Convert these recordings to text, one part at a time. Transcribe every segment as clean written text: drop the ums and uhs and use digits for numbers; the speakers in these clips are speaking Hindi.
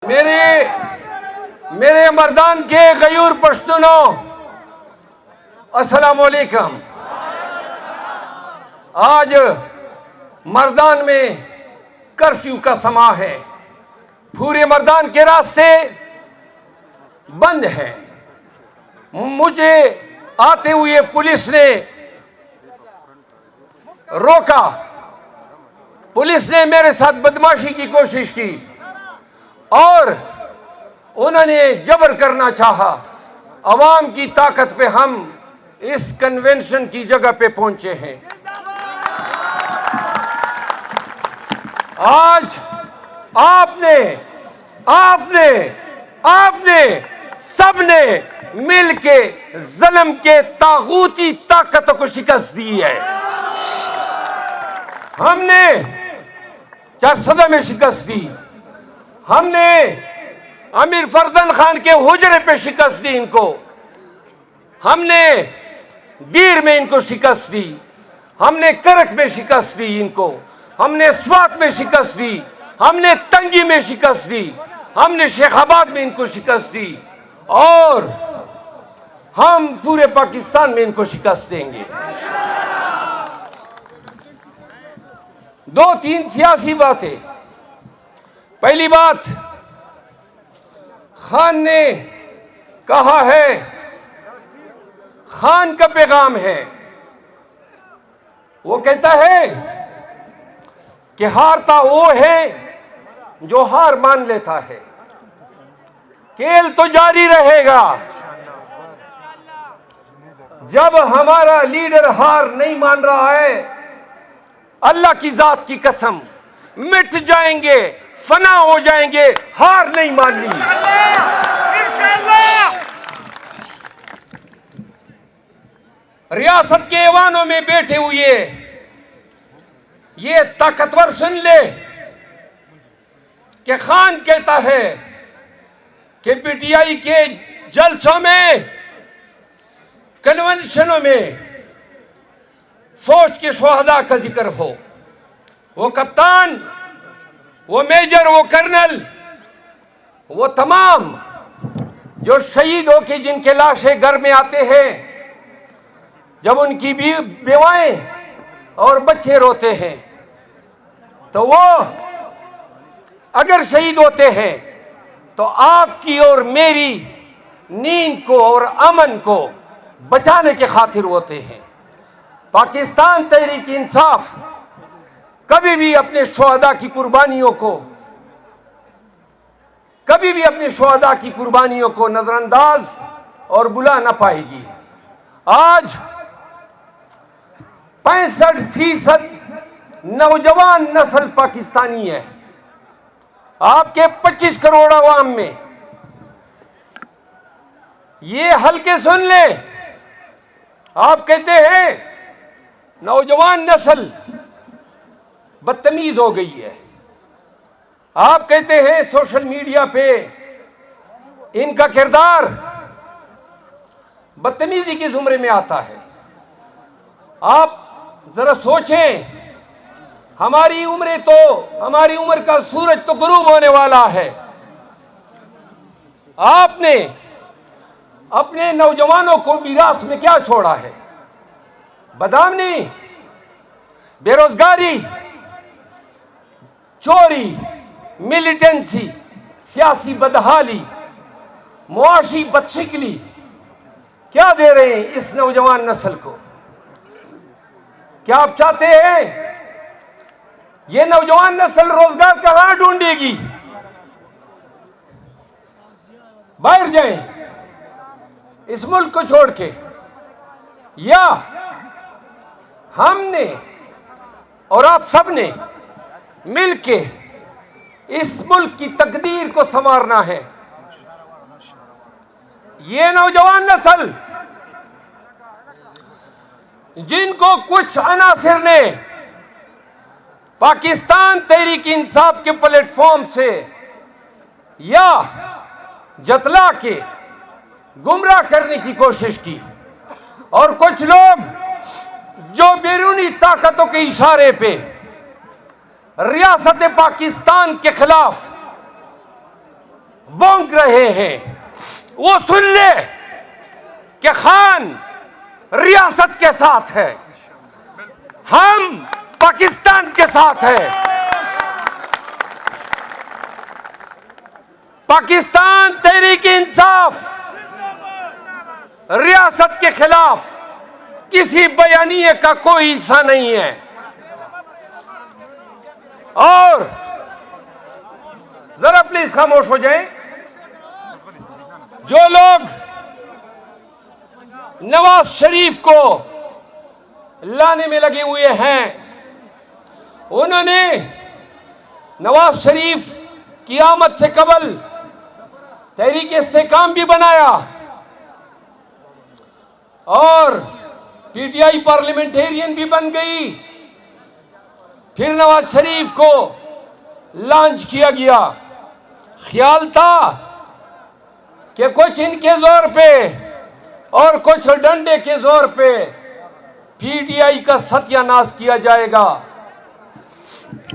मेरे मर्दान के गयूर पश्तूनों, अस्सलाम वालेकुम। आज मर्दान में कर्फ्यू का समा है। पूरे मर्दान के रास्ते बंद हैं। मुझे आते हुए पुलिस ने रोका। पुलिस ने मेरे साथ बदमाशी की कोशिश की और उन्होंने जबर करना चाहा। अवाम की ताकत पे हम इस कन्वेंशन की जगह पे पहुंचे हैं। आज आपने सबने मिलके ज़ल्म के तागूती ताकतों को शिकस्त दी है। हमने चारसदा में शिकस्त दी, हमने अमीर फरजंद खान के हुजरे पे शिकस्त दी इनको, हमने गीर में इनको शिकस्त दी, हमने करक में शिकस्त दी इनको, हमने स्वात में शिकस्त दी, हमने तंगी में शिकस्त दी, हमने शेखाबाद में इनको शिकस्त दी और हम पूरे पाकिस्तान में इनको शिकस्त देंगे। दो तीन सियासी बातें। पहली बात, खान ने कहा है, खान का पैगाम है, वो कहता है कि हारता वो है जो हार मान लेता है। खेल तो जारी रहेगा। जब हमारा लीडर हार नहीं मान रहा है, अल्लाह की जात की कसम मिट जाएंगे, फना हो जाएंगे, हार नहीं माननी। रियासत के ऐवानों में बैठे हुए ये ताकतवर सुन ले कि खान कहता है कि पीटीआई के जलसों में, कन्वेंशनों में फौज के शोहदा का जिक्र हो। वो कप्तान, वो मेजर, वो कर्नल, वो तमाम जो शहीद हो के जिनके लाशें घर में आते हैं, जब उनकी बेवाएं और बच्चे रोते हैं, तो वो अगर शहीद होते हैं तो आपकी और मेरी नींद को और अमन को बचाने के खातिर होते हैं। पाकिस्तान तहरीक इंसाफ कभी भी अपने शोहदा की कुर्बानियों को नजरअंदाज और बुला ना पाएगी। आज 65% नौजवान नस्ल पाकिस्तानी है। आपके 25 करोड़ आवाम में ये हल्के सुन ले। आप कहते हैं नौजवान नस्ल बदतमीज हो गई है। आप कहते हैं सोशल मीडिया पे इनका किरदार बदतमीजी के जुमरे में आता है। आप जरा सोचें, हमारी उम्र का सूरज तो गुरूब होने वाला है। आपने अपने नौजवानों को विरासत में क्या छोड़ा है? बदनामी, बेरोजगारी, चोरी, मिलिटेंसी, सियासी बदहाली, मुआशी बदशक्ली क्या दे रहे हैं इस नौजवान नस्ल को? क्या आप चाहते हैं ये नौजवान नस्ल रोजगार कहां ढूंढेगी? बाहर जाएं इस मुल्क को छोड़ के, या हमने और आप सबने मिलके इस मुल्क की तकदीर को संवारना है। ये नौजवान नस्ल जिनको कुछ अनासिर ने पाकिस्तान तहरीक इंसाफ के प्लेटफॉर्म से या जतला के गुमराह करने की कोशिश की, और कुछ लोग जो बैरूनी ताकतों के इशारे पे रियासत पाकिस्तान के खिलाफ भौंक रहे हैं, वो सुन ले कि खान रियासत के साथ है, हम पाकिस्तान के साथ है। पाकिस्तान तहरीक इंसाफ रियासत के खिलाफ किसी बयानिए का कोई हिस्सा नहीं है। और जरा प्लीज खामोश हो जाएं। जो लोग नवाज शरीफ को लाने में लगे हुए हैं, उन्होंने नवाज शरीफ की आमद से कबल तहरीक इस्तेकाम भी बनाया और पीटीआई पार्लियामेंटेरियन भी बन गई। फिर नवाज शरीफ को लॉन्च किया गया। ख्याल था कि कुछ इनके जोर पे और कुछ डंडे के जोर पे पीटीआई का सत्यानाश किया जाएगा।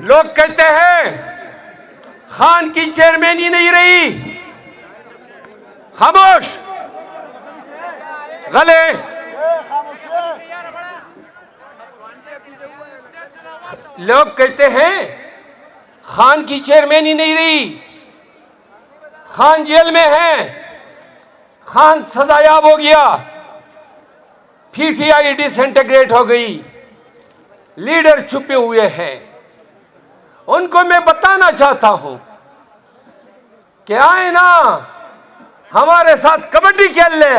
लोग कहते हैं खान की चेयरमैनी नहीं रही। खामोश, गले। लोग कहते हैं खान की चेयरमैनी नहीं रही, खान जेल में है, खान सजायाब हो गया, पीटीआई डिसइंटीग्रेट हो गई, लीडर छुपे हुए हैं। उनको मैं बताना चाहता हूं कि आए ना हमारे साथ कबड्डी खेल ले,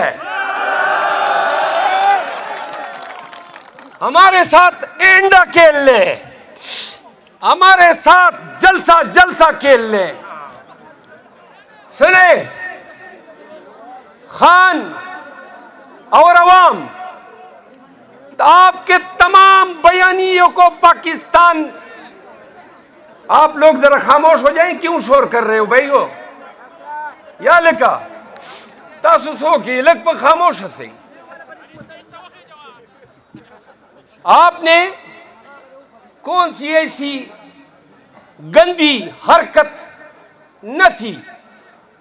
हमारे साथ एंडा खेल ले, हमारे साथ जलसा जलसा खेल ले। सुने, खान और अवाम, आपके तमाम बयानियों को पाकिस्तान। आप लोग जरा खामोश हो जाएं, क्यों शोर कर रहे हो भाई? हो या लिखा तासुसो की लगभग खामोश से। आपने कौन सी ऐसी गंदी हरकत न थी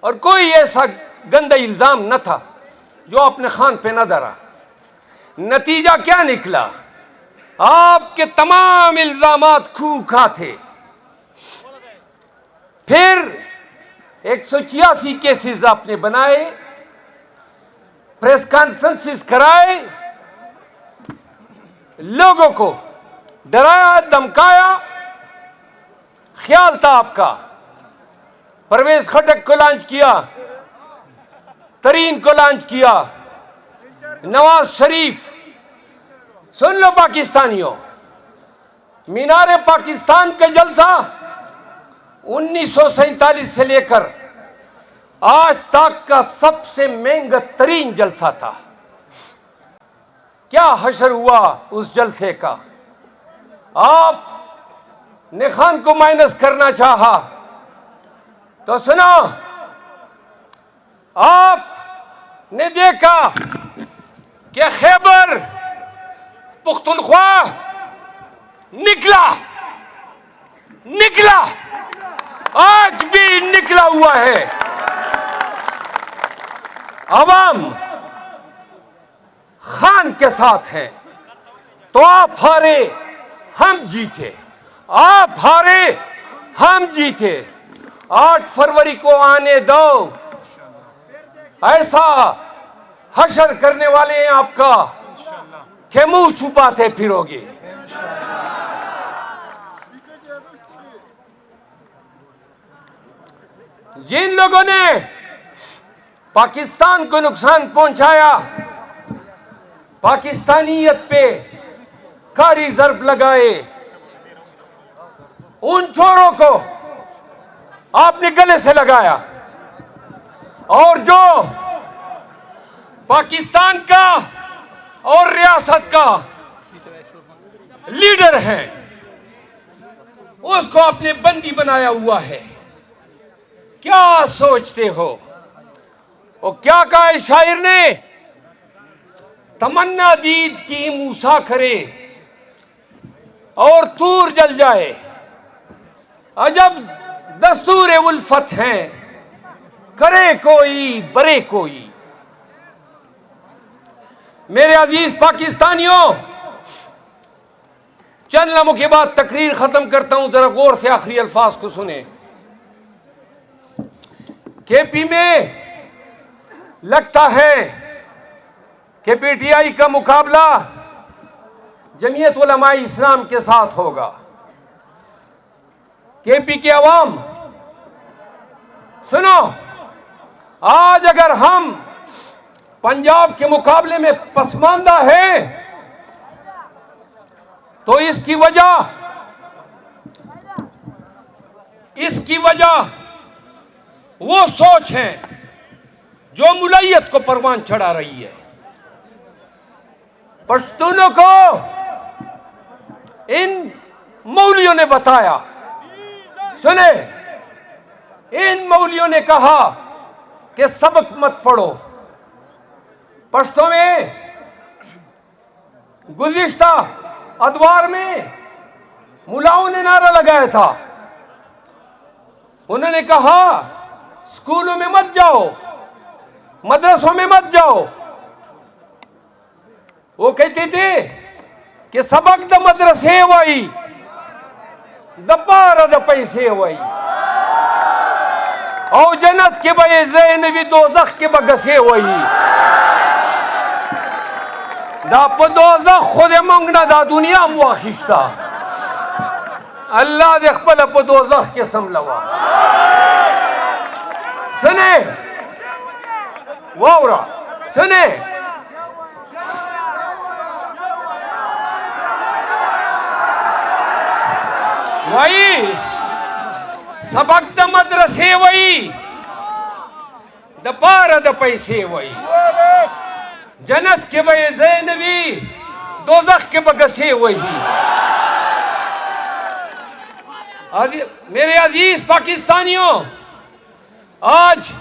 और कोई ऐसा गंदा इल्जाम न था जो आपने खान पे न धरा। नतीजा क्या निकला? आपके तमाम इल्जामात खूखा थे। फिर 186 केसेस आपने बनाए, प्रेस कॉन्फ्रेंसेस कराए, लोगों को डराया धमकाया। ख्याल था आपका, परवेज खटक को लॉन्च किया, तरीन को लॉन्च किया, नवाज शरीफ। सुन लो पाकिस्तानियों, मीनारे पाकिस्तान का जलसा 1947 से लेकर आज तक का सबसे महंगा तरीन जलसा था। क्या हशर हुआ उस जलसे का? आपने खान को माइनस करना चाहा तो सुनो, आपने देखा कि खैबर पुख्तनख्वा निकला, आज भी निकला हुआ है। अवाम खान के साथ हैं, तो आप हारे हम जीते, आप हारे हम जीते। 8 फरवरी को आने दो, ऐसा हशर करने वाले हैं आपका कि मुंह छुपाते फिरोगे। जिन लोगों ने पाकिस्तान को नुकसान पहुंचाया, पाकिस्तानियत पे कारी ज़र्ब लगाए, उन चोरों को आपने गले से लगाया। और जो पाकिस्तान का और रियासत का लीडर है, उसको आपने बंदी बनाया हुआ है। क्या सोचते हो? और क्या कहा है शायर ने? तमन्ना दीद की मूसा करे और तूर जल जाए, अजब दस्तूर उल्फत हैं करे कोई बरे कोई। मेरे अजीज पाकिस्तानियों, चंद लम्हों के बाद तकरीर खत्म करता हूं, जरा गौर से आखिरी अल्फाज को सुने। केपी में लगता है कि पीटीआई का मुकाबला जमीयत उलमाए इस्लाम के साथ होगा। केपी के अवाम सुनो, आज अगर हम पंजाब के मुकाबले में पसमानदा है तो इसकी वजह वो सोच है जो मुलैयत को परवान चढ़ा रही है। पश्तूनों को इन मौलियों ने बताया, सुने, इन मौलियों ने कहा कि सबक मत पढ़ो। पश्तो में गुज़िश्ता अदवार में मुलाओं ने नारा लगाया था। उन्होंने कहा स्कूलों में मत जाओ, मदरसों में मत जाओ। वो कहते थे कि सबक द मदरसे वही दब्बार द पैसे वही और जन्नत के बे ज़ैनवी दोज़ख के बगसे वही दा दोज़ख खुद मंगना दा दुनिया मुआखिश्ता अल्लाह दे खपल दोज़ख के समलवा। सुने वावरा, सुने, वही सबक द मदरसे वही द पार द पैसे वही जन्नत के बे ज़ैनवी दोज़ख के बगसे वही। मेरे अजीज पाकिस्तानियों, आज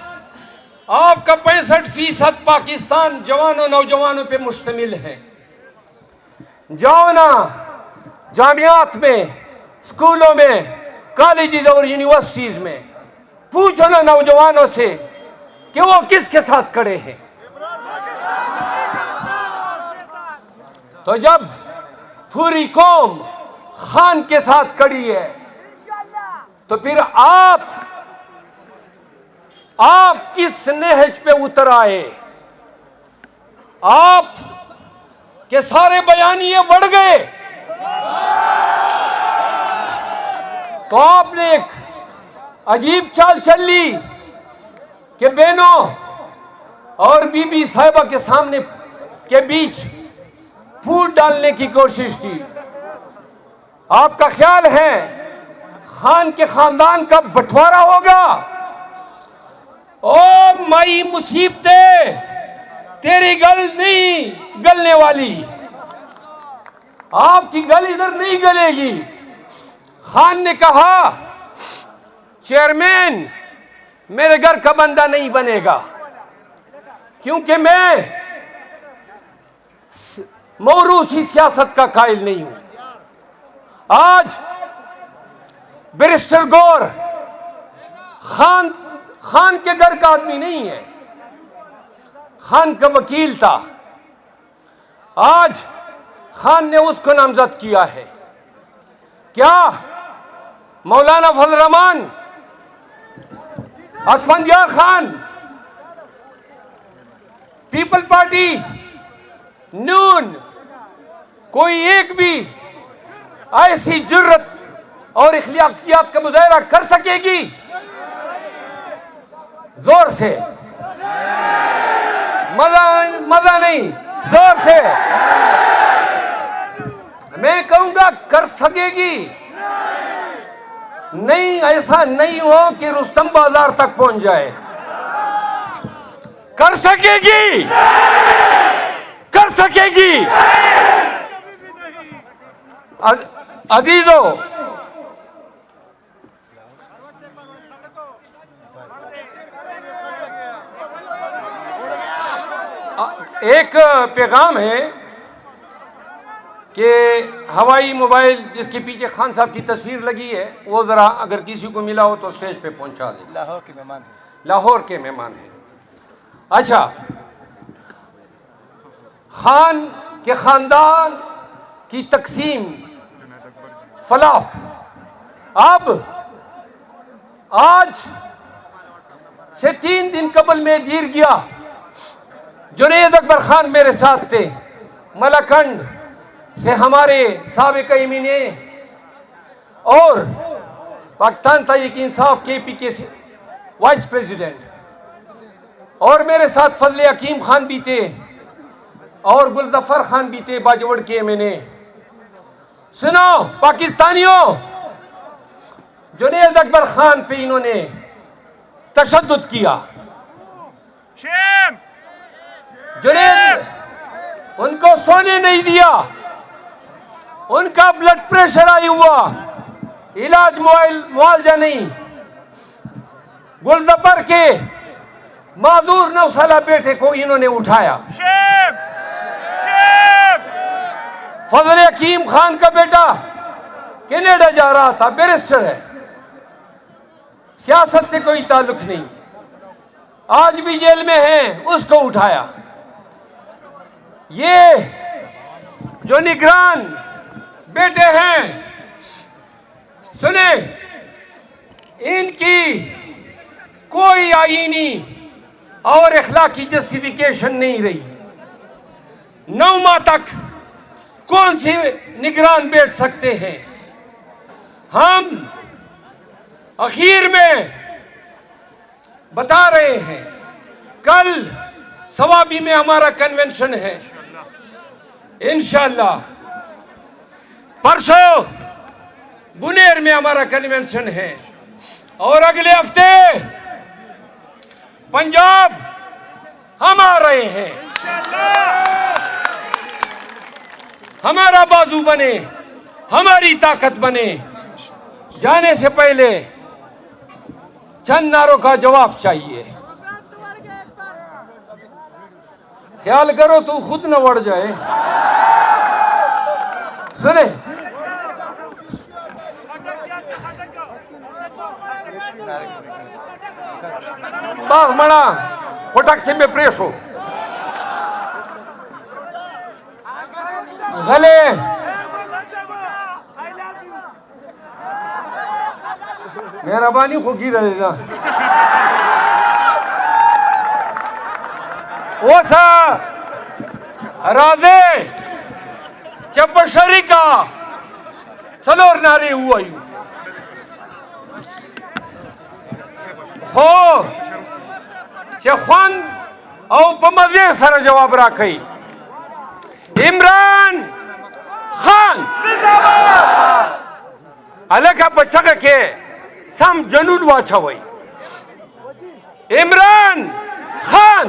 आपका 65% पाकिस्तान जवानों नौजवानों पे मुश्तमिल है। जाओ ना जामियात में, स्कूलों में, कॉलेजेस और यूनिवर्सिटीज में, पूछो ना नौजवानों से कि वो किसके साथ खड़े हैं। तो जब पूरी कौम खान के साथ खड़ी है तो फिर आप किस नहज पे उतर आए? आप के सारे बयानिए बढ़ गए तो आपने एक अजीब चाल चल ली कि बहनों और बीबी साहिबा के सामने के बीच फूट डालने की कोशिश की। आपका ख्याल है खान के खानदान का बंटवारा होगा? ओ माई मुसीबतें, तेरी गल नहीं गलने वाली, आपकी गल इधर नहीं गलेगी। खान ने कहा चेयरमैन मेरे घर का बंदा नहीं बनेगा क्योंकि मैं मौरूसी सियासत का कायल नहीं हूं। आज बैरिस्टर गौर खान के घर का आदमी नहीं है, खान का वकील था। आज खान ने उसको नामजद किया है। क्या मौलाना फजल रहमान, असफंदियार खान, पीपल पार्टी, नून, कोई एक भी ऐसी जुर्रत और इख्तियात का मुजाहरा कर सकेगी? जोर से, मजा नहीं, जोर से मैं कहूंगा कर सकेगी? नहीं, ऐसा नहीं हो कि रुस्तम बाजार तक पहुंच जाए। कर सकेगी, कर सकेगी। अजीजों, एक पैगाम है कि हवाई मोबाइल जिसके पीछे खान साहब की तस्वीर लगी है वो जरा अगर किसी को मिला हो तो स्टेज पे पहुंचा दे। लाहौर के मेहमान लाहौर के मेहमान हैं। अच्छा, खान के खानदान की तकसीम फलाप। अब आज से 3 दिन कबल में गिर गया। जुनैद अकबर खान मेरे साथ थे। मलखंड से हमारे साबिक एमिने और पाकिस्तान तहरीक इंसाफ KP के वाइस प्रेसिडेंट, और मेरे साथ फजल हकीम खान भी थे और गुलजफर खान भी थे बाजवड़ के एमिने। सुनो पाकिस्तानियों, जुनैद अकबर खान पे इन्होंने तशद्दुद किया। जुनैद उनको सोने नहीं दिया, उनका ब्लड प्रेशर हाई हुआ, इलाज मुआवजा नहीं। गुलजफर के माजूर 9 साला बेटे को इन्होंने उठाया। फजल हकीम खान का बेटा कनाडा जा रहा था, बैरिस्टर है, सियासत से कोई ताल्लुक नहीं, आज भी जेल में है, उसको उठाया। ये जो निगरान बेटे हैं, सुने, इनकी कोई आईनी और इखलाकी जस्टिफिकेशन नहीं रही। 9 माह तक कौन सी निगरान बैठ सकते हैं? हम आखिर में बता रहे हैं, कल सवाबी में हमारा कन्वेंशन है इंशाअल्लाह, परसों बुनेर में हमारा कन्वेंशन है, और अगले हफ्ते पंजाब हम आ रहे हैं। हमारा बाजू बने, हमारी ताकत बने। जाने से पहले चंद नारों का जवाब चाहिए। ख्याल करो तू खुद न बढ़ जाए। सुने, बाग मड़ा फटक से में प्रेस हो गले मेहरबानी को गिरा देना। वो सा राजे चपशरी का सलोर नारे हुआ यू हो चखवान और बमजे सर जवाब राखी। इमरान खान अलग बच्चा के सम जनून वाचा हुई। इमरान खान